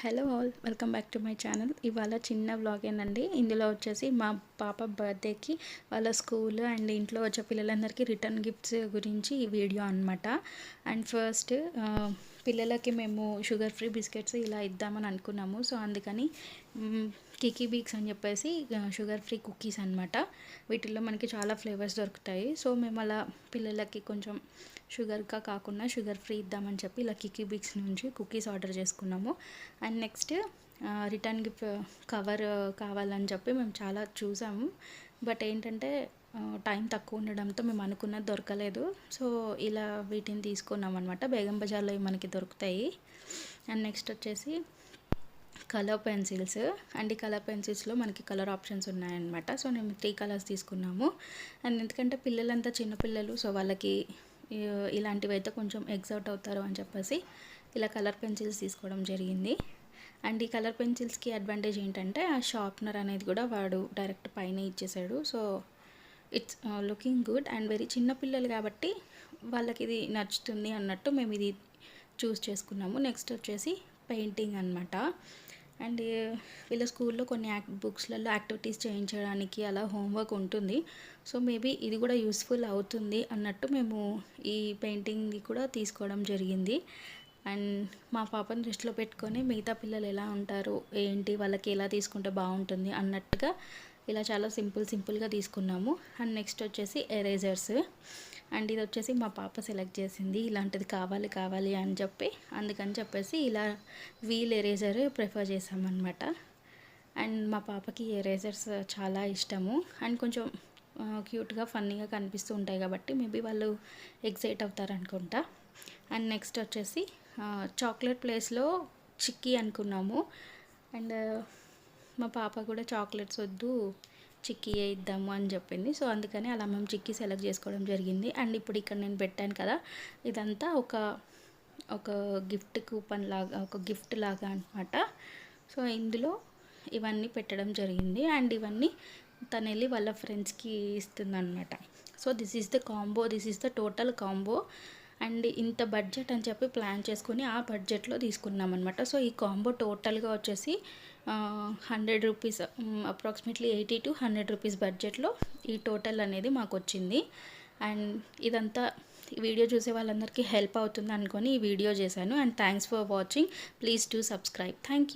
Hello all, welcome back to my channel. ఇవాళ చిన్న వ్లాగేనండి. ఇందులో వచ్చేసి మా పాప బర్త్డేకి వాళ్ళ స్కూల్ అండ్ ఇంట్లో వచ్చే పిల్లలందరికీ రిటర్న్ గిఫ్ట్స్ గురించి ఈ వీడియో అనమాట. అండ్ ఫస్ట్ పిల్లలకి మేము షుగర్ ఫ్రీ బిస్కెట్స్ ఇలా ఇద్దామని అనుకున్నాము. సో అందుకని కికీ బీక్స్ అని చెప్పేసి షుగర్ ఫ్రీ కుకీస్ అనమాట. వీటిల్లో మనకి చాలా ఫ్లేవర్స్ దొరుకుతాయి. సో మేము అలా పిల్లలకి కొంచెం షుగర్గా కాకుండా షుగర్ ఫ్రీ ఇద్దామని చెప్పి ఇలా కికీ బీక్స్ నుంచి కుకీస్ ఆర్డర్ చేసుకున్నాము. And next return gift cover కావాలని చెప్పి మేము చాలా చూసాము. బట్ ఏంటంటే టైం తక్కువ ఉండడంతో మేము అనుకున్నది దొరకలేదు. సో ఇలా వీటిని తీసుకున్నాం అనమాట. బేగం బజార్లో మనకి దొరుకుతాయి. అండ్ నెక్స్ట్ వచ్చేసి కలర్ పెన్సిల్స్. అండ్ ఈ కలర్ పెన్సిల్స్లో మనకి కలర్ ఆప్షన్స్ ఉన్నాయన్నమాట. సో మేము 3 కలర్స్ తీసుకున్నాము. అండ్ ఎందుకంటే పిల్లలంతా చిన్నపిల్లలు, సో వాళ్ళకి ఇలాంటివి అయితే కొంచెం ఎగ్జైట్ అవుతారు అని చెప్పేసి ఇలా కలర్ పెన్సిల్స్ తీసుకోవడం జరిగింది. అండ్ ఈ కలర్ పెన్సిల్స్కి అడ్వాంటేజ్ ఏంటంటే ఆ షార్ప్నర్ అనేది కూడా వాడు డైరెక్ట్ పైన ఇచ్చేసాడు. So it's looking good. And very చిన్నపిల్లలు కాబట్టి వాళ్ళకి ఇది నచ్చుతుంది అన్నట్టు మేము ఇది చూస్ చేసుకున్నాము. నెక్స్ట్ వచ్చేసి పెయింటింగ్ అనమాట. అండ్ వీళ్ళ స్కూల్లో కొన్ని బుక్స్లలో యాక్టివిటీస్ చేయించడానికి అలా హోంవర్క్ ఉంటుంది. సో మేబీ ఇది కూడా యూస్ఫుల్ అవుతుంది అన్నట్టు మేము ఈ పెయింటింగ్ని కూడా తీసుకోవడం జరిగింది. అండ్ మా పాపని దృష్టిలో పెట్టుకొని మిగతా పిల్లలు ఎలా ఉంటారు ఏంటి, వాళ్ళకి ఎలా తీసుకుంటే బాగుంటుంది అన్నట్టుగా ఇలా చాలా సింపుల్గా తీసుకున్నాము. అండ్ నెక్స్ట్ వచ్చేసి ఎరేజర్స్. అండ్ ఇది వచ్చేసి మా పాప సెలెక్ట్ చేసింది, ఇలాంటిది కావాలి అని చెప్పి. అందుకని చెప్పేసి ఇలా వీల్ ఎరేజర్ ప్రిఫర్ చేసామన్నమాట. అండ్ మా పాపకి ఎరేజర్స్ చాలా ఇష్టము. అండ్ కొంచెం క్యూట్గా ఫన్నీగా కనిపిస్తూ ఉంటాయి కాబట్టి మేబీ వాళ్ళు ఎగ్జైట్ అవుతారు అనుకుంటా. అండ్ నెక్స్ట్ వచ్చేసి చాక్లెట్ ప్లేస్లో చిక్కీ అనుకున్నాము. అండ్ మా పాప కూడా చాక్లెట్స్ వద్దు, చిక్కీ ఇద్దాము అని చెప్పింది. సో అందుకని అలా మేము చిక్కీ సెలెక్ట్ చేసుకోవడం జరిగింది. అండ్ ఇప్పుడు ఇక్కడ నేను పెట్టాను కదా, ఇదంతా ఒక గిఫ్ట్ కూపన్ లాగా, ఒక గిఫ్ట్ లాగా అనమాట. సో ఇందులో ఇవన్నీ పెట్టడం జరిగింది. అండ్ ఇవన్నీ తను వెళ్ళి వాళ్ళ ఫ్రెండ్స్కి ఇస్తుందన్నమాట. So this is the total combo. And ఇంత బడ్జెట్ అని చెప్పి ప్లాన్ చేసుకుని ఆ బడ్జెట్లో తీసుకున్నాం అనమాట. సో ఈ కాంబో టోటల్గా వచ్చేసి 100 రూపీస్, అప్రాక్సిమేట్లీ 80 to 100 రూపీస్ బడ్జెట్లో ఈ టోటల్ అనేది మాకు వచ్చింది. అండ్ ఇదంతా వీడియో చూసే వాళ్ళందరికీ హెల్ప్ అవుతుంది అనుకొని ఈ వీడియో చేశాను. And thanks for watching. Please do subscribe. Thank you.